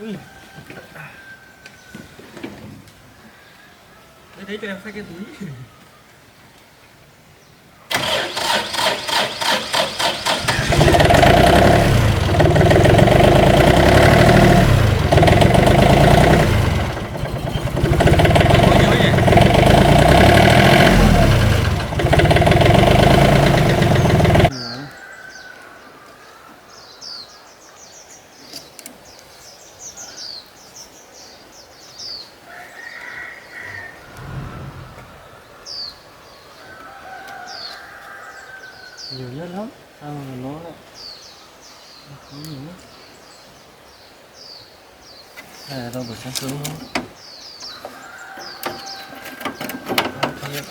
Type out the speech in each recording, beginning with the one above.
Ui. Đấy cho em xách cái túi. Nhiều nhất lắm, sao mà nó lại không nhiều nhất. Đây là rau buổi sáng sớm thôi. Lại xem.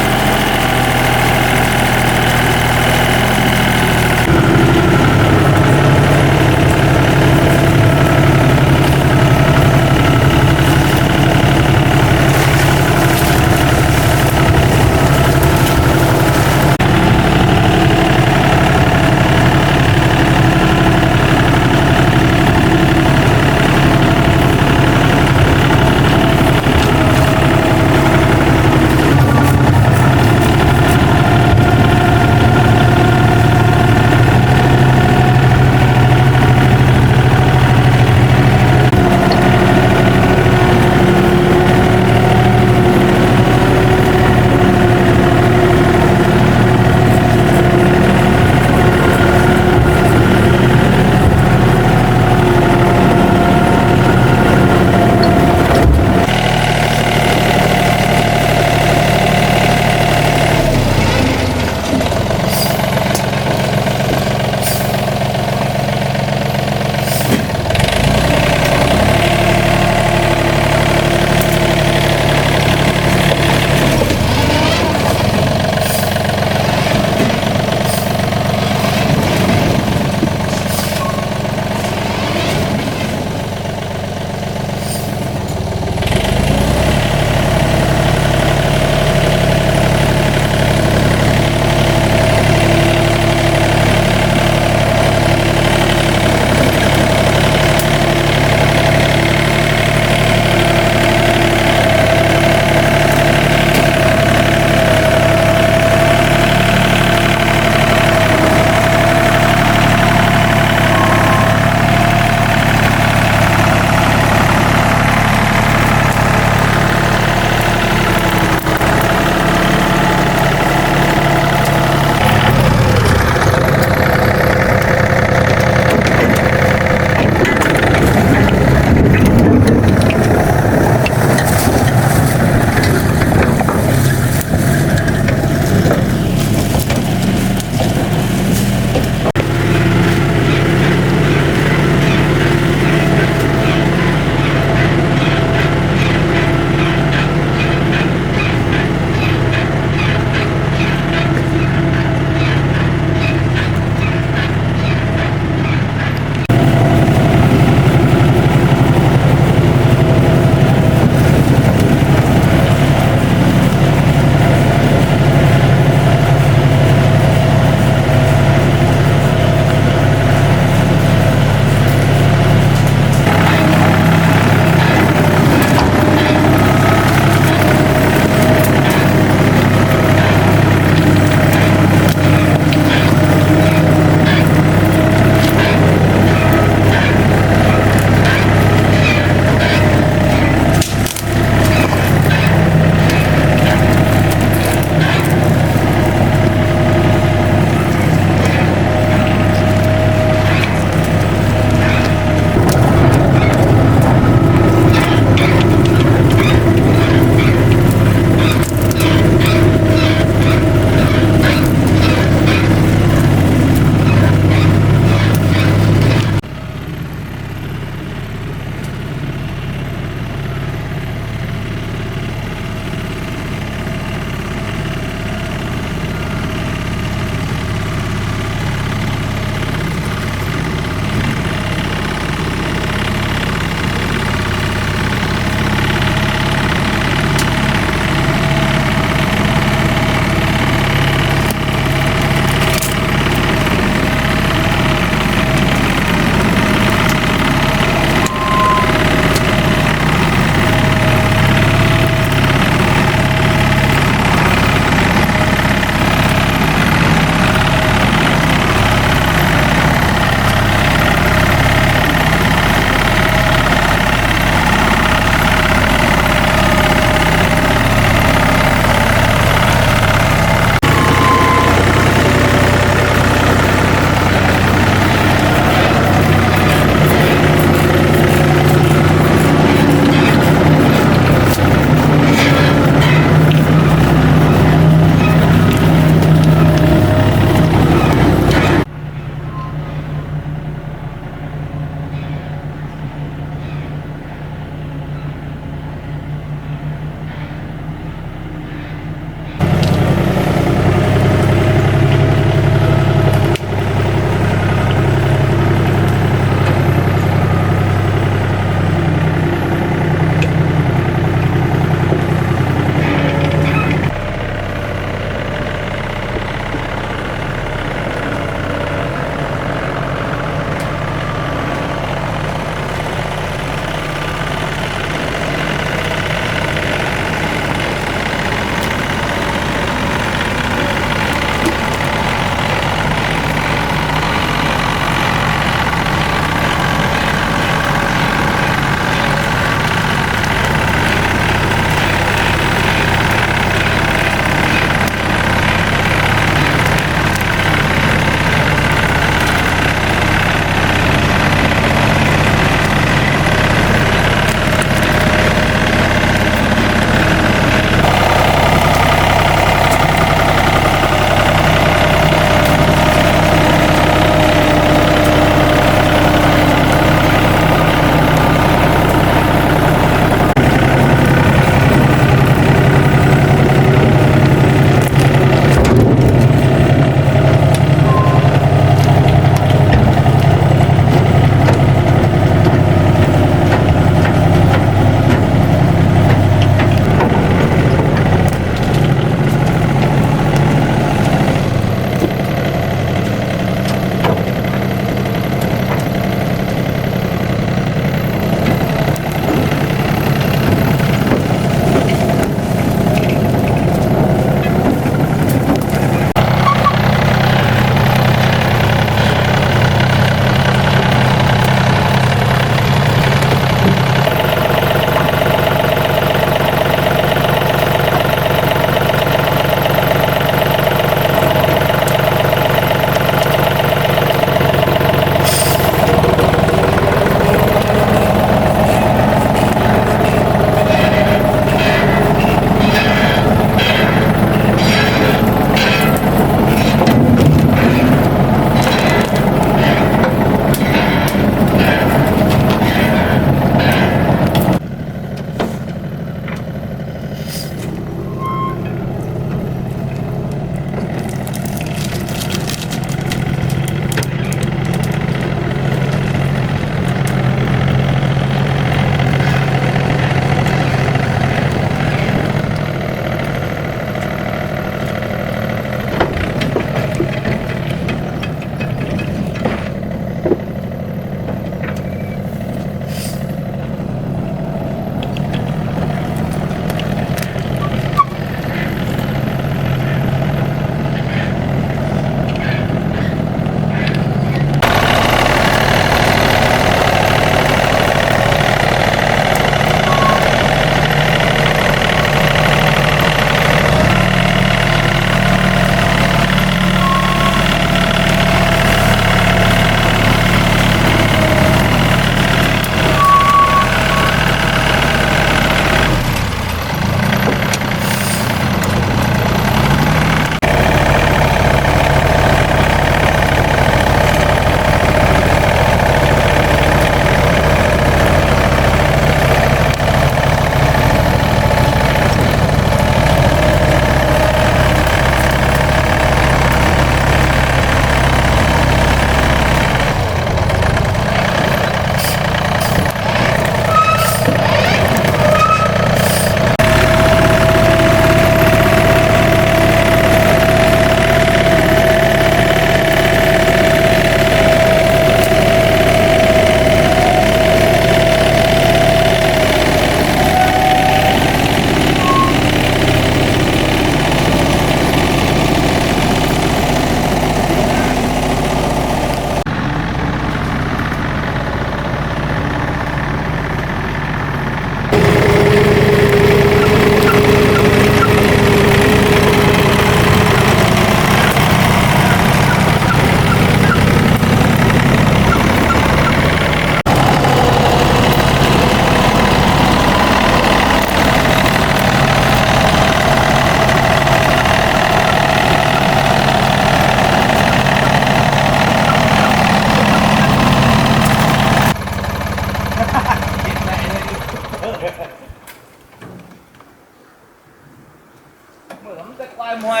Mở lắm cái quay mồi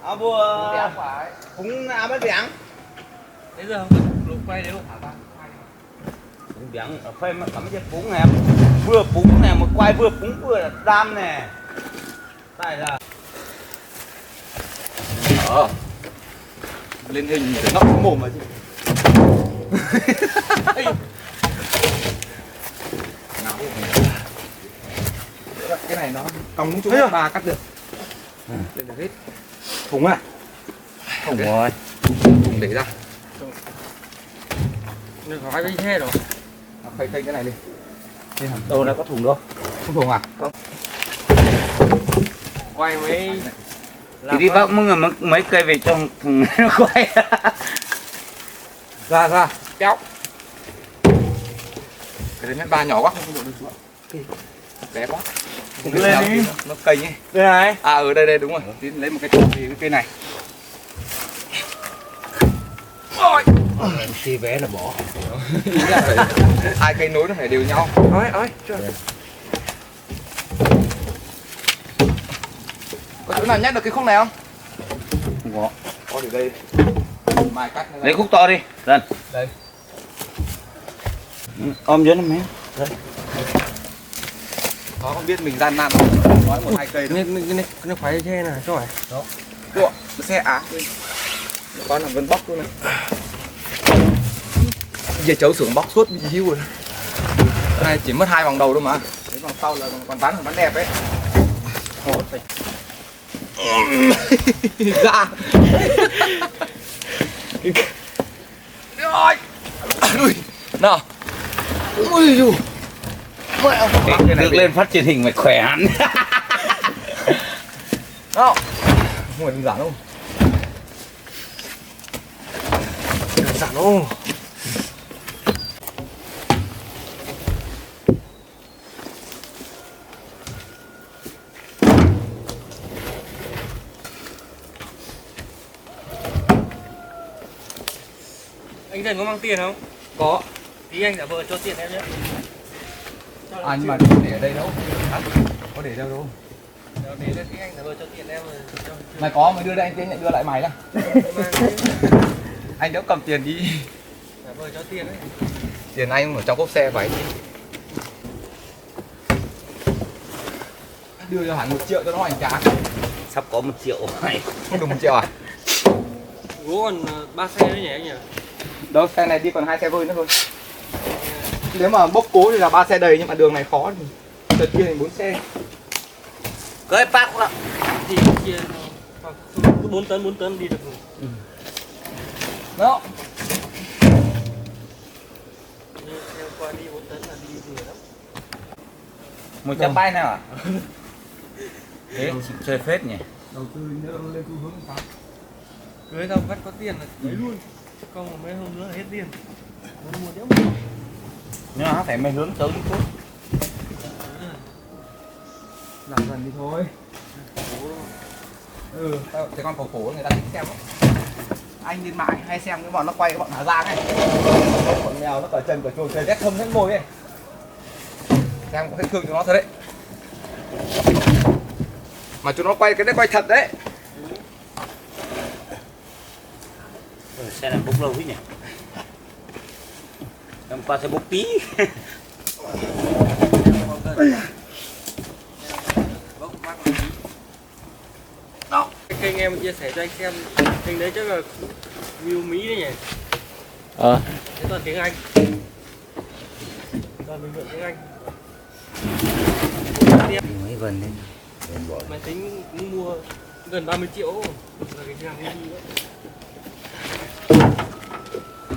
à bùa cũng à mấy biển Bây giờ lúc quay đấy cũng biển ở phê mà cắm cái bún này vừa bún này một quay vừa bún vừa đam nè tại là lên hình để nắp mồm mà chứ. Cái này nó cong muốn chú ba cắt được. Lên được hết. Thùng à? không rồi Thùng để ra. được hỏi với xe rồi. Khay cái này đi. đâu đã có thùng đâu Không thùng à? Không. Quay mấy thì đi bác mấy cây về trong thùng nó quay Ra kéo. Cái đấy mét ba nhỏ quá không được chú ạ. Bé quá. cứ lên đi Nó cây nhỉ. đây này À ở đây đúng rồi. Tí lấy một cái trụ thì cái cây này. thì vé là bỏ Ý là phải hai cây nối nó phải đều nhau. ơi chưa. Có chỗ nào nhắc được cái khúc này không? không có Có để đây. Mai cắt nữa. lấy khúc to đi dần Đây. ôm dưới nó mấy Nó không biết mình gian nan nói một hai cây thôi. Nó phải xe này cho phải. Ủa, nó xe á. Con là vẫn bóc luôn này. Giờ cháu xưởng bóc suốt bị hưu rồi. Cái này chỉ mất 2 vòng đầu thôi mà. Cái vòng sau là còn bán đẹp ấy. Hốt phải. Ra. Rồi. Ui. Nào. Ui dù. được lên phát truyền hình mày khỏe hẳn Nào. Không phải đơn giản đâu. Đơn giản không? Anh Trần có mang tiền không? Có. Tí anh giả vờ cho tiền em nhé. À nhưng mà để ở đây đâu? Hả? Có để đâu đâu? Để lên tí anh giả vờ cho tiền em rồi cho. Mày có mày đưa đây anh lại đưa lại mày đó. Mang đấy. Anh đỡ cầm tiền đi. Giả vờ cho tiền đấy. Tiền anh ở trong cốp xe vậy. Đưa cho hẳn 1 triệu cho nó hoành tráng. sắp có 1 triệu này Không đủ 1 triệu à? Gỗ còn 3 xe nữa nhỉ anh nhỉ? Đâu xe này đi còn 2 xe vơi nữa thôi. Nếu mà bốc cố thì là 3 xe đầy nhưng mà đường này khó thì đợt kia thì 4 xe. cưới bác đó Thì kia cứ 4 tấn đi được rồi. Đó. Nhưng theo qua đi 4 tấn là đi vừa lắm. 100 bay nào à thế chịu chơi phết nhỉ Đầu tư lên xu hướng sao? Cưới tao vắt có tiền là lấy luôn. Chứ không mà mấy hôm nữa là hết tiền. Nó mua đéo mua. nhưng mà phải mày hướng tới đi chút Làm dần đi thôi. Tao thấy con khổ người ta thích xem đó. Anh lên mạng hay xem cái bọn nó quay cái bọn Hà Giang này. Bọn mèo nó cởi chân cởi chuồng chơi rét thâm rét môi ấy. Xem có thấy thương cho nó thật đấy. Mà chúng nó quay cái đấy quay thật đấy. xe này bốc lâu thế nhỉ hôm qua sẽ bốc tí Đó. Cái kênh em chia sẻ cho anh xem. Kênh đấy chắc là view Mỹ đấy nhỉ? Thế toàn tiếng Anh. Toàn bình luận tiếng Anh. mấy vần lên Mày tính cũng mua gần 30 triệu là cái hàng đi đấy.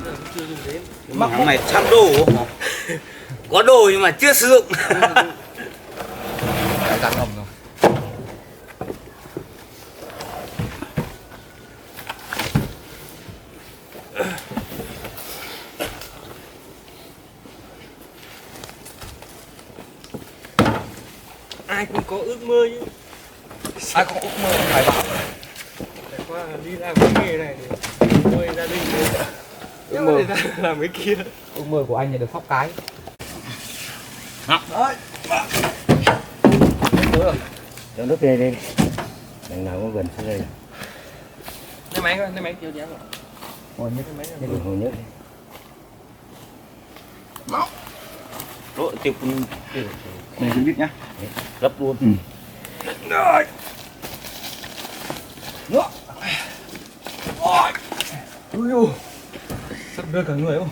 Giờ cũng chưa dùng đến. mà mày trăm đồ có đồ nhưng mà chưa sử dụng Cái rắn ngầm rồi. Ai cũng có ước mơ chứ. Ai có ước mơ phải bảo. Trải qua là đi làm cái nghề này để nuôi gia đình đấy. Ước mơ. Ra làm cái kia. Ước mơ của anh là được phóc cái. Đấy. Đấy. cho nước về đây đằng nào có gần xuống đây. Lấy máy kéo dán rồi. Hồi nhất. Rồi tiếp Đây cứ biết nhá. gấp luôn. Rồi. Nữa. Ôi. Ui. Sắp đưa cả người không?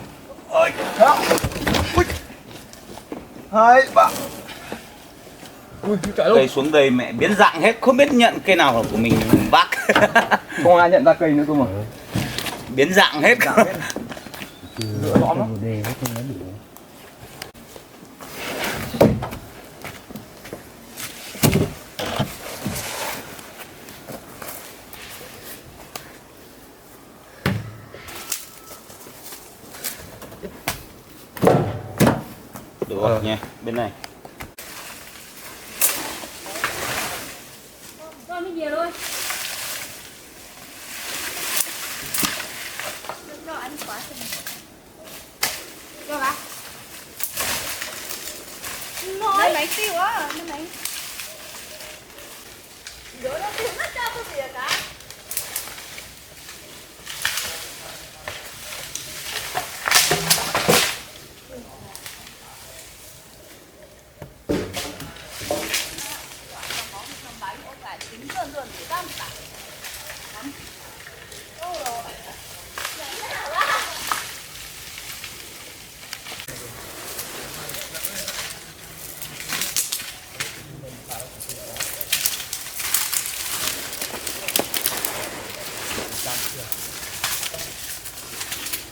Ôi. Đó. Ui. 2, 3. Ui, chạy luôn. Cây xuống đây mẹ biến dạng hết, không biết nhận cây nào là của mình bác. Không ai nhận ra cây nữa cơ mà. Biến dạng hết. Rửa lõm lắm. Được nha, bên này. Con đi về luôn. Đừng lo ăn quá chừng. Cho bà. Nói mấy tiêu á, nó mấy. Rồi nó tiêu nó cho tôi việc cả.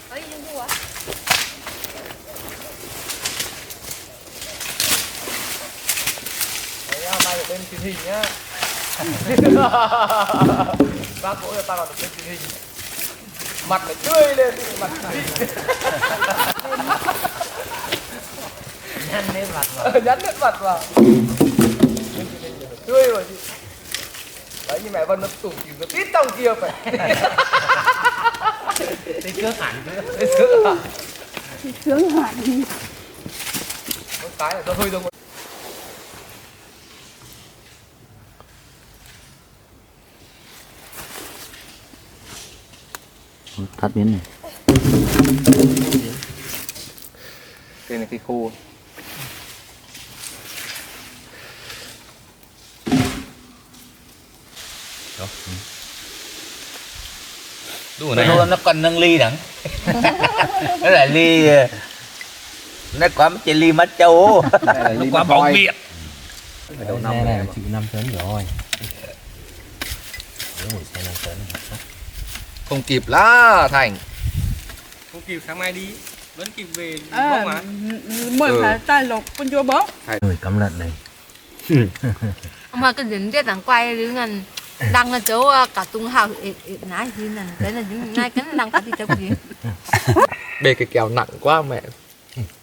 Ở đây đừng mua. Đấy, hôm nay được lên truyền hình nhá. Bác mỗi tao là được lên truyền hình. Mặt phải tươi lên thì mặt này. Nhăn lên mặt vào. Nhắn lên mặt vào. Tươi rồi chị. Đấy như mẹ Vân nó tủ kìm nó tít trong kia phải. Đi trước hẳn nữa. Sướng hẳn. Một cái là nó hơi đông. Thắt biến này. Cây này cây khô. Đủ này nó còn nâng ly đắng. Nó là ly nó quá chỉ ly mắt châu. Nó quá bảo miệng. Đầu năm này chịu 5 tấn rồi. Không kịp lá Thành. Không kịp sáng mai đi. Vẫn kịp về À, bốc mà. mình phải tay lột con chua bớt. Người cắm lợn này. Mà cái dính tiết đang quay đứng gần đang là chỗ cả tung hào nãy gì nè, đấy là những ngay cái đang cắt đi theo gì. Bê cái kèo nặng quá mẹ.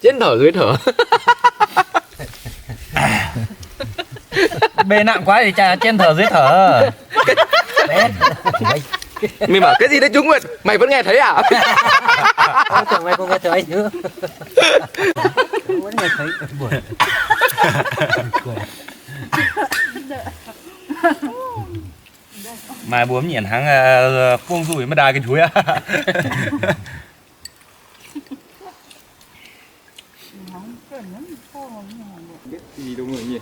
Trên thở dưới thở. Bề nặng quá thì chả trên thở dưới thở. Mình bảo cái gì đấy Trung Nguyệt, mày vẫn nghe thấy à? Tưởng mày không nghe thấy nữa. Vẫn nghe thấy buồn. Mai bướm nhìn hắn buông rủi mà đài cái chuối á. Biết gì đâu người nhỉ.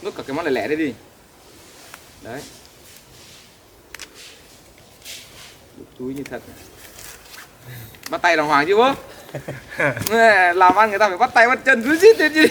Nuốt cả cái món lẻ lẻ đấy đi. Đấy. Đục túi như thật. Bắt tay đàng hoàng chứ bố. Làm ăn người ta phải bắt tay bắt chân cứ xít lên gì.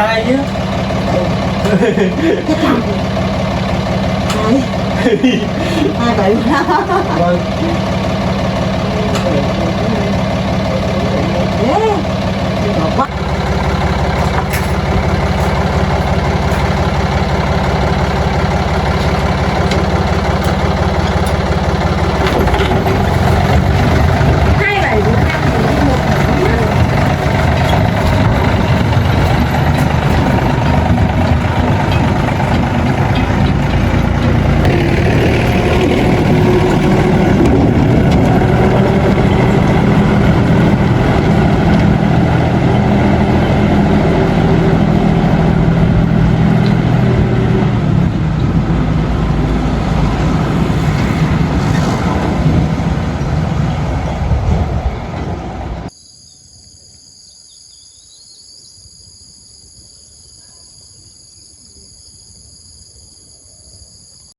2 chứ. Hai bảy Vâng. thế, quá